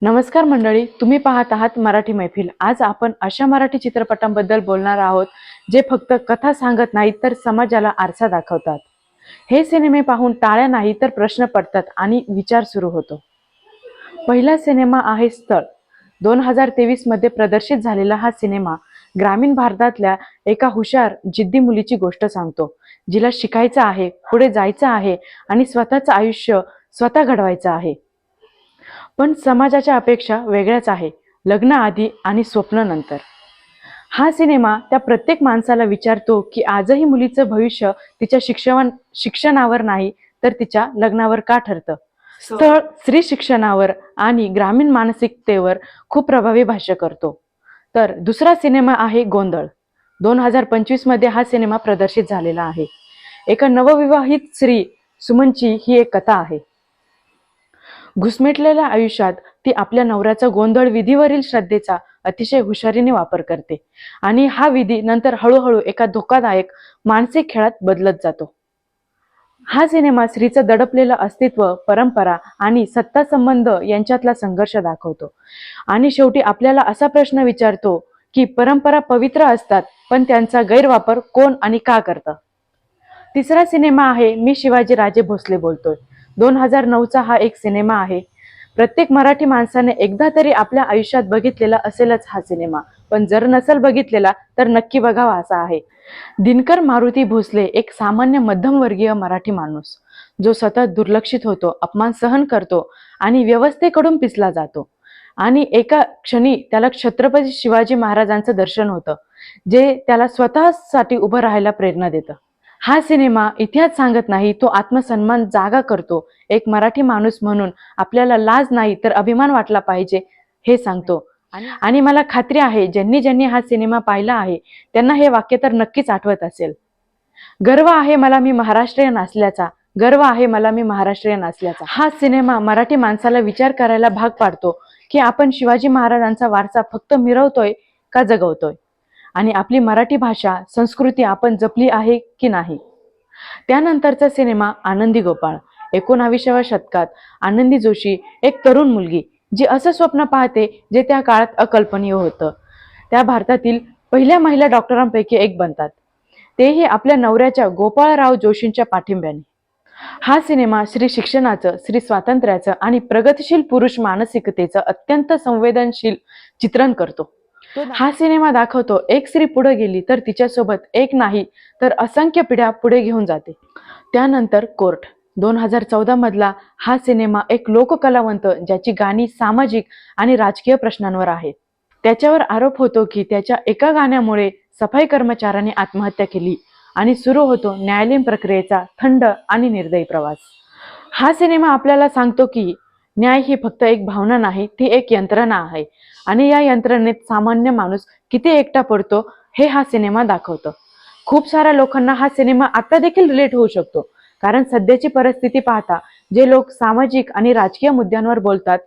नमस्कार मंडळी, तुम्ही पाहत आहात मराठी मैफिल। आज आपण अशा मराठी चित्रपटांबद्दल बोलणार आहोत जे फक्त कथा सांगत नाहीत तर समाजाला आरसा दाखवतात। हे सिनेमे पाहून टाळ्या नाही तर प्रश्न पडतात आणि विचार सुरू होतो। पहिला सिनेमा आहे स्थळ। 2023 मध्ये प्रदर्शित झालेला हा सिनेमा ग्रामीण भारतातल्या एका हुशार जिद्दी मुलीची गोष्ट सांगतो, जिला शिकायचं आहे, पुढे जायचं आहे आणि स्वतःचं आयुष्य स्वतः घडवायचं आहे। पण समाजाच्या अपेक्षा वेगळ्याच आहे, लग्न आधी आणि स्वप्न नंतर। हा सिनेमा त्या प्रत्येक माणसाला विचारतो की आजही मुलीचं भविष्य तिच्या शिक्षणावर नाही तर तिच्या लग्नावर का ठरतं। स्थळ स्त्री शिक्षणावर आणि ग्रामीण मानसिकतेवर खूप प्रभावी भाष्य करतो। तर दुसरा सिनेमा आहे गोंधळ। 2025 मध्ये हा सिनेमा प्रदर्शित झालेला आहे। एका नवविवाहित स्त्री सुमनची ही एक कथा आहे। घुसमटलेल्या आयुष्यात ती आपल्या नवऱ्याचा गोंधळ विधीवरील श्रद्धेचा अतिशय हुशारीने वापर करते आणि हा विधी नंतर हळूहळू एका धोकादायक मानसिक खेळात बदलत जातो। हा सिनेमा स्त्रीचं दडपलेलं अस्तित्व, परंपरा आणि सत्ता संबंध यांच्यातला संघर्ष दाखवतो आणि शेवटी आपल्याला असा प्रश्न विचारतो की परंपरा पवित्र असतात पण त्यांचा गैरवापर कोण आणि का करतं। तिसरा सिनेमा आहे मी शिवाजी राजे भोसले बोलतोय। 2009चा हा एक सिनेमा आहे। प्रत्येक मराठी माणसाने एकदा तरी आपल्या आयुष्यात बघितलेला असेलच हा सिनेमा, पण जर नसेल बघितलेला तर नक्की बघावा असा आहे। दिनकर मारुती भोसले एक सामान्य मध्यमवर्गीय मराठी माणूस, जो सतत दुर्लक्षित होतो, अपमान सहन करतो आणि व्यवस्थेकडून पिसला जातो आणि एका क्षणी त्याला छत्रपती शिवाजी महाराजांचं दर्शन होतं, जे त्याला स्वतःसाठी उभं राहायला प्रेरणा देतं। हा सिनेमा इतिहास सांगत नाही, तो आत्मसन्मान जागा करतो। एक मराठी माणूस म्हणून आपल्याला लाज नाही तर अभिमान वाटला पाहिजे हे सांगतो आणि मला खात्री आहे ज्यांनी हा सिनेमा पाहिला आहे त्यांना हे वाक्य तर नक्कीच आठवत असेल। गर्व आहे मला मी महाराष्ट्रीयन असल्याचा, गर्व आहे मला मी महाराष्ट्रीयन असल्याचा। हा सिनेमा मराठी माणसाला विचार करायला भाग पाडतो की आपण शिवाजी महाराजांचा वारसा फक्त मिरवतोय का जगवतोय आणि आपली मराठी भाषा संस्कृती आपण जपली आहे की नाही। त्यानंतरचा सिनेमा आनंदी गोपाळ। 19व्या शतकात आनंदी जोशी एक तरुण मुलगी, जी असं स्वप्न पाहते जे त्या काळात अकल्पनीय होतं। त्या भारतातील पहिल्या महिला डॉक्टरांपैकी एक बनतात, तेही आपल्या नवऱ्याच्या गोपाळराव जोशींच्या पाठिंब्याने। हा सिनेमा स्त्री शिक्षणाचं, स्त्री स्वातंत्र्याचं आणि प्रगतिशील पुरुष मानसिकतेचं अत्यंत संवेदनशील चित्रण करतो। हा सिनेमा दाखवतो एक स्त्री पुढे गेली तर तिच्यासोबत एक नाही तर असंख्य पिढ्या पुढे घेऊन जाते। त्यानंतर कोर्ट। 2014 मधला हा सिनेमा एक लोककलावंत ज्याची गाणी सामाजिक आणि राजकीय प्रश्नांवर आहेत। त्याच्यावर आरोप होतो की त्याच्या एका गाण्यामुळे सफाई कर्मचाऱ्याने आत्महत्या केली आणि सुरू होतो न्यायालयीन प्रक्रियेचा थंड आणि निर्दयी प्रवास। हा सिनेमा आपल्याला सांगतो की न्याय ही फक्त एक भावना नाही, ती एक यंत्रणा आहे आणि या यंत्रणेत सामान्य माणूस किती एकटा पडतो हे हा सिनेमा दाखवतो। खूप साऱ्या लोकांना हा सिनेमा आता देखील रिलेट होऊ शकतो, कारण सध्याची परिस्थिती पाहता जे लोक सामाजिक आणि राजकीय मुद्द्यांवर बोलतात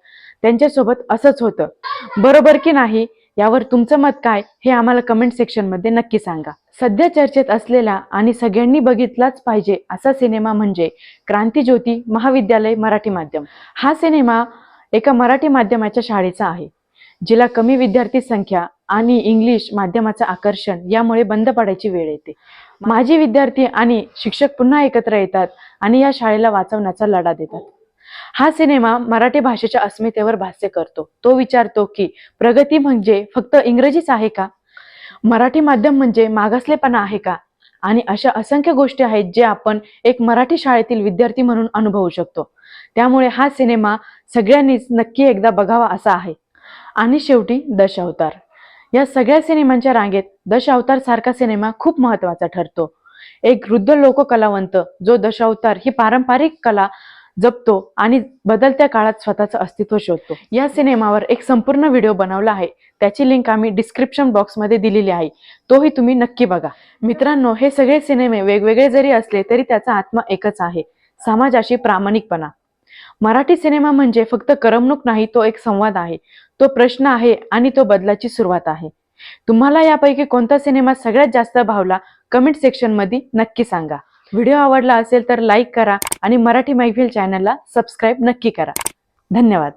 त्यांच्यासोबत असंच होतं। बरोबर की नाही यावर तुमचं मत काय हे आम्हाला कमेंट सेक्शन मध्ये नक्की सांगा। सध्या चर्चेत असलेला आणि सगळ्यांनी बघितलाच पाहिजे असा सिनेमा म्हणजे क्रांतिज्योती महाविद्यालय मराठी माध्यम। हा सिनेमा एका मराठी माध्यमाच्या शाळेचा आहे, जिला कमी विद्यार्थी संख्या आणि इंग्लिश माध्यमाचं आकर्षण यामुळे बंद पडायची वेळ येते। माजी विद्यार्थी आणि शिक्षक पुन्हा एकत्र येतात आणि या शाळेला वाचवण्याचा लढा देतात। हा सिनेमा मराठी भाषेच्या अस्मितेवर भाष्य करतो। तो विचारतो की प्रगती म्हणजे फक्त इंग्रजीच आहे का, मराठी माध्यम म्हणजे मागासलेपणा आहे का, आणि अशा असंख्य गोष्टी आहेत जे आपण एक मराठी शाळेतील विद्यार्थी म्हणून अनुभवू शकतो। त्यामुळे हा सिनेमा सगळ्यांनीच नक्की एकदा बघावा असा आहे। आणि शेवटी दशावतार। या सगळ्या सिनेमांच्या रांगेत दशावतार सारखा सिनेमा खूप महत्त्वाचा ठरतो। एक वृद्ध लोककलावंत जो दशावतार ही पारंपरिक कला जपतो आणि बदलत्या काळात स्वतःचं अस्तित्व शोधतो। या सिनेमावर एक संपूर्ण व्हिडिओ बनवला आहे, त्याची लिंक आम्ही डिस्क्रिप्शन बॉक्समध्ये दिलेली आहे, तोही तुम्ही नक्की बघा। मित्रांनो, हे सगळे सिनेमे वेगवेगळे जरी असले तरी त्याचा आत्मा एकच आहे, समाजाशी प्रामाणिकपणा। मराठी सिनेमा म्हणजे फक्त करमणूक नाही, तो एक संवाद आहे, तो प्रश्न आहे आणि तो बदलाची सुरुवात आहे। तुम्हाला यापैकी कोणता सिनेमा सगळ्यात जास्त भावला कमेंट सेक्शन मध्ये नक्की सांगा। व्हिडिओ आवडला असेल तर लाईक करा आणि मराठी मैफिल चॅनलला सबस्क्राईब नक्की करा। धन्यवाद।